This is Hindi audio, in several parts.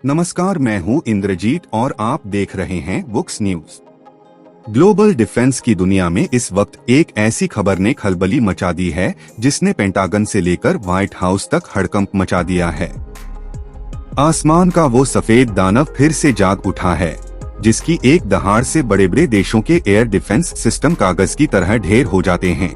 नमस्कार, मैं हूं इंद्रजीत और आप देख रहे हैं बुक्स न्यूज। ग्लोबल डिफेंस की दुनिया में इस वक्त एक ऐसी खबर ने खलबली मचा दी है जिसने पेंटागन से लेकर व्हाइट हाउस तक हड़कंप मचा दिया है। आसमान का वो सफेद दानव फिर से जाग उठा है, जिसकी एक दहाड़ से बड़े बड़े देशों के एयर डिफेंस सिस्टम कागज की तरह ढेर हो जाते हैं।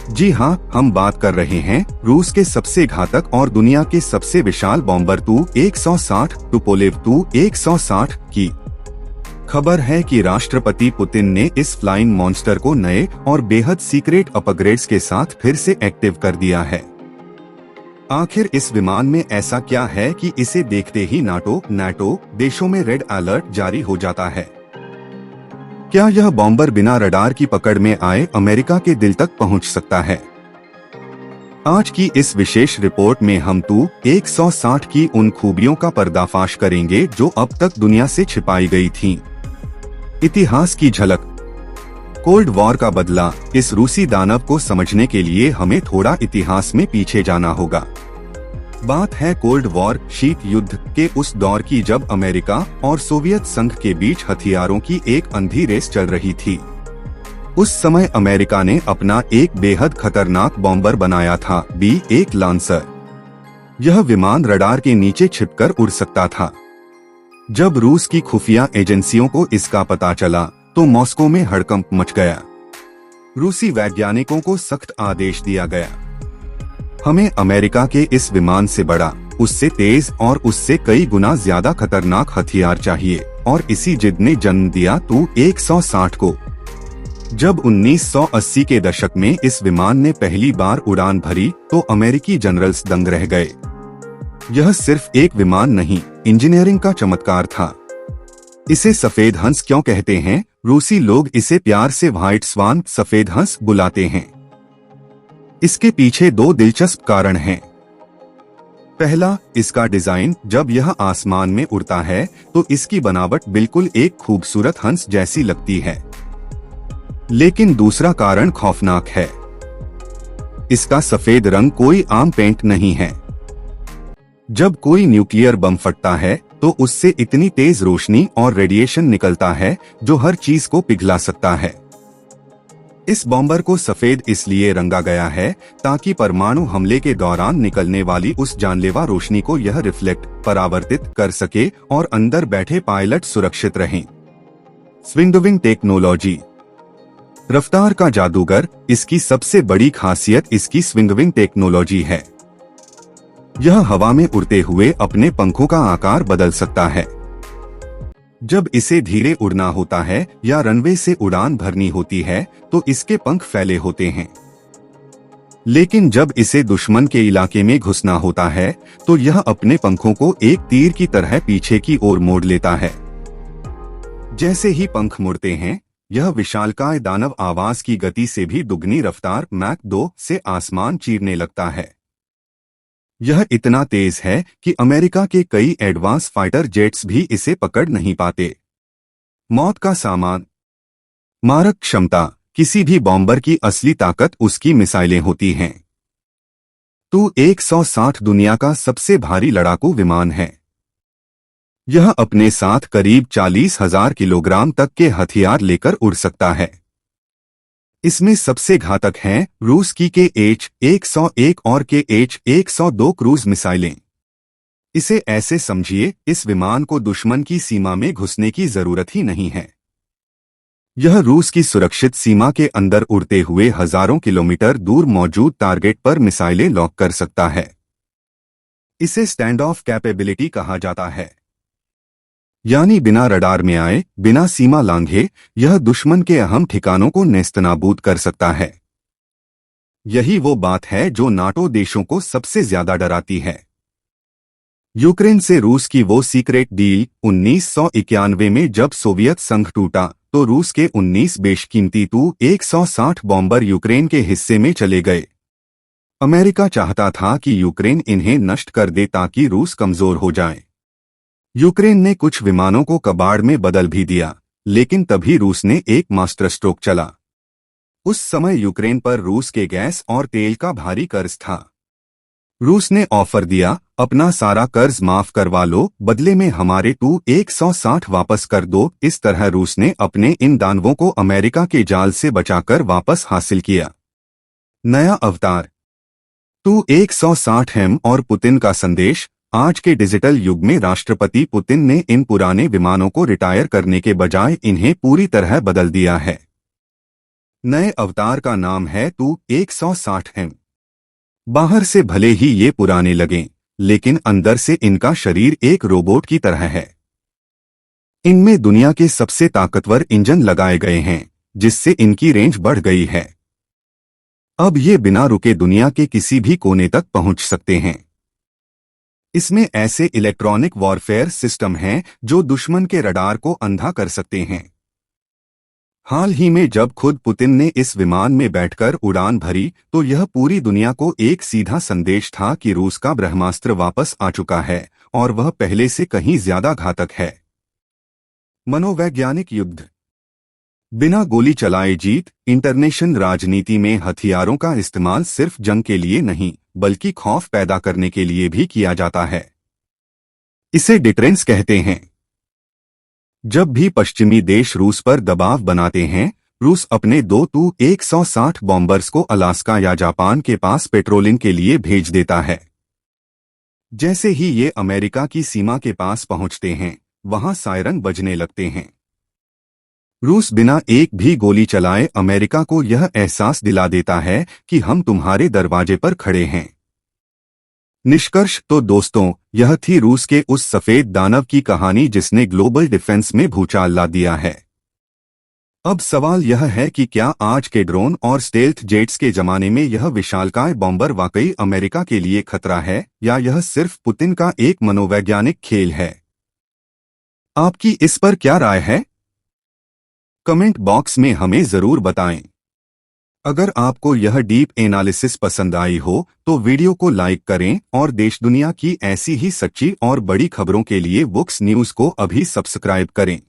जी हाँ, हम बात कर रहे हैं रूस के सबसे घातक और दुनिया के सबसे विशाल बॉम्बर तु-160 टुपोलेव तु-160 की। खबर है कि राष्ट्रपति पुतिन ने इस फ्लाइंग मॉन्स्टर को नए और बेहद सीक्रेट अपग्रेड्स के साथ फिर से एक्टिव कर दिया है। आखिर इस विमान में ऐसा क्या है कि इसे देखते ही नाटो देशों में रेड अलर्ट जारी हो जाता है। क्या यह बॉम्बर बिना रडार की पकड़ में आए अमेरिका के दिल तक पहुंच सकता है? आज की इस विशेष रिपोर्ट में हम तु-160 की उन खूबियों का पर्दाफाश करेंगे जो अब तक दुनिया से छिपाई गई थीं। इतिहास की झलक, कोल्ड वॉर का बदला। इस रूसी दानव को समझने के लिए हमें थोड़ा इतिहास में पीछे जाना होगा। बात है कोल्ड वॉर शीत युद्ध के उस दौर की जब अमेरिका और सोवियत संघ के बीच हथियारों की एक अंधी रेस चल रही थी। उस समय अमेरिका ने अपना एक बेहद खतरनाक बॉम्बर बनाया था, B-1 लांसर। यह विमान रडार के नीचे छिपकर उड़ सकता था। जब रूस की खुफिया एजेंसियों को इसका पता चला तो मॉस्को में हड़कंप मच गया। रूसी वैज्ञानिकों को सख्त आदेश दिया गया, हमें अमेरिका के इस विमान से बड़ा, उससे तेज और उससे कई गुना ज्यादा खतरनाक हथियार चाहिए, और इसी जिद ने जन्म दिया तु-160 को। जब 1980 के दशक में इस विमान ने पहली बार उड़ान भरी तो अमेरिकी जनरल्स दंग रह गए। यह सिर्फ एक विमान नहीं, इंजीनियरिंग का चमत्कार था। इसे सफेद हंस क्यों कहते हैं? रूसी लोग इसे प्यार से व्हाइट स्वान, सफेद हंस बुलाते हैं। इसके पीछे दो दिलचस्प कारण हैं। पहला, इसका डिजाइन। जब यह आसमान में उड़ता है तो इसकी बनावट बिल्कुल एक खूबसूरत हंस जैसी लगती है। लेकिन दूसरा कारण खौफनाक है। इसका सफेद रंग कोई आम पेंट नहीं है। जब कोई न्यूक्लियर बम फटता है तो उससे इतनी तेज रोशनी और रेडिएशन निकलता है जो हर चीज को पिघला सकता है। इस बॉम्बर को सफेद इसलिए रंगा गया है ताकि परमाणु हमले के दौरान निकलने वाली उस जानलेवा रोशनी को यह रिफ्लेक्ट, परावर्तित कर सके और अंदर बैठे पायलट सुरक्षित रहें। स्विंगविंग टेक्नोलॉजी, रफ्तार का जादूगर। इसकी सबसे बड़ी खासियत इसकी स्विंगविंग टेक्नोलॉजी है। यह हवा में उड़ते हुए अपने पंखों का आकार बदल सकता है। जब इसे धीरे उड़ना होता है या रनवे से उड़ान भरनी होती है तो इसके पंख फैले होते हैं। लेकिन जब इसे दुश्मन के इलाके में घुसना होता है तो यह अपने पंखों को एक तीर की तरह पीछे की ओर मोड़ लेता है। जैसे ही पंख मुड़ते हैं, यह विशालकाय दानव आवाज की गति से भी दुगनी रफ्तार मैक 2 से आसमान चीरने लगता है। यह इतना तेज है कि अमेरिका के कई एडवांस फाइटर जेट्स भी इसे पकड़ नहीं पाते। मौत का सामान, मारक क्षमता। किसी भी बॉम्बर की असली ताकत उसकी मिसाइलें होती हैं। तु-160 दुनिया का सबसे भारी लड़ाकू विमान है। यह अपने साथ करीब 40,000 किलोग्राम तक के हथियार लेकर उड़ सकता है। इसमें सबसे घातक हैं रूस की KH-101 और KH-102 क्रूज मिसाइलें। इसे ऐसे समझिए, इस विमान को दुश्मन की सीमा में घुसने की जरूरत ही नहीं है। यह रूस की सुरक्षित सीमा के अंदर उड़ते हुए हजारों किलोमीटर दूर मौजूद टारगेट पर मिसाइलें लॉक कर सकता है। इसे स्टैंड ऑफ कैपेबिलिटी कहा जाता है, यानी बिना रडार में आए, बिना सीमा लांघे यह दुश्मन के अहम ठिकानों को नेस्तनाबूद कर सकता है। यही वो बात है जो नाटो देशों को सबसे ज्यादा डराती है। यूक्रेन से रूस की वो सीक्रेट डील 1991 में जब सोवियत संघ टूटा तो रूस के 19 बेशकीमती तु-160 बॉम्बर यूक्रेन के हिस्से में चले गए। अमेरिका चाहता था कि यूक्रेन इन्हें नष्ट कर दे ताकि रूस कमजोर हो जाए। यूक्रेन ने कुछ विमानों को कबाड़ में बदल भी दिया, लेकिन तभी रूस ने एक मास्टर स्ट्रोक चला। उस समय यूक्रेन पर रूस के गैस और तेल का भारी कर्ज था। रूस ने ऑफर दिया, अपना सारा कर्ज माफ करवा लो, बदले में हमारे Tu-160 वापस कर दो। इस तरह रूस ने अपने इन दानवों को अमेरिका के जाल से बचाकर वापस हासिल किया। नया अवतार Tu-160M और पुतिन का संदेश। आज के डिजिटल युग में राष्ट्रपति पुतिन ने इन पुराने विमानों को रिटायर करने के बजाय इन्हें पूरी तरह बदल दिया है। नए अवतार का नाम है Tu-160M। बाहर से भले ही ये पुराने लगें, लेकिन अंदर से इनका शरीर एक रोबोट की तरह है। इनमें दुनिया के सबसे ताकतवर इंजन लगाए गए हैं, जिससे इनकी रेंज बढ़ गई है। अब ये बिना रुके दुनिया के किसी भी कोने तक पहुंच सकते हैं। इसमें ऐसे इलेक्ट्रॉनिक वॉरफेयर सिस्टम हैं जो दुश्मन के रडार को अंधा कर सकते हैं। हाल ही में जब खुद पुतिन ने इस विमान में बैठकर उड़ान भरी, तो यह पूरी दुनिया को एक सीधा संदेश था कि रूस का ब्रह्मास्त्र वापस आ चुका है और वह पहले से कहीं ज्यादा घातक है। मनोवैज्ञानिक युद्ध। बिना गोली चलाए जीत। इंटरनेशनल राजनीति में हथियारों का इस्तेमाल सिर्फ जंग के लिए नहीं, बल्कि खौफ पैदा करने के लिए भी किया जाता है। इसे डिटरेंस कहते हैं। जब भी पश्चिमी देश रूस पर दबाव बनाते हैं, रूस अपने 2 Tu-160 बॉम्बर्स को अलास्का या जापान के पास पेट्रोलिंग के लिए भेज देता है। जैसे ही ये अमेरिका की सीमा के पास पहुंचते हैं, वहां सायरन बजने लगते हैं। रूस बिना एक भी गोली चलाए अमेरिका को यह एहसास दिला देता है कि हम तुम्हारे दरवाजे पर खड़े हैं। निष्कर्ष तो दोस्तों, यह थी रूस के उस सफेद दानव की कहानी जिसने ग्लोबल डिफेंस में भूचाल ला दिया है। अब सवाल यह है कि क्या आज के ड्रोन और स्टेल्थ जेट्स के जमाने में यह विशालकाय बॉम्बर वाकई अमेरिका के लिए खतरा है, या यह सिर्फ पुतिन का एक मनोवैज्ञानिक खेल है? आपकी इस पर क्या राय है? कमेंट बॉक्स में हमें जरूर बताएं। अगर आपको यह डीप एनालिसिस पसंद आई हो तो वीडियो को लाइक करें और देश दुनिया की ऐसी ही सच्ची और बड़ी खबरों के लिए वुक्स न्यूज को अभी सब्सक्राइब करें।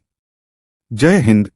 जय हिंद।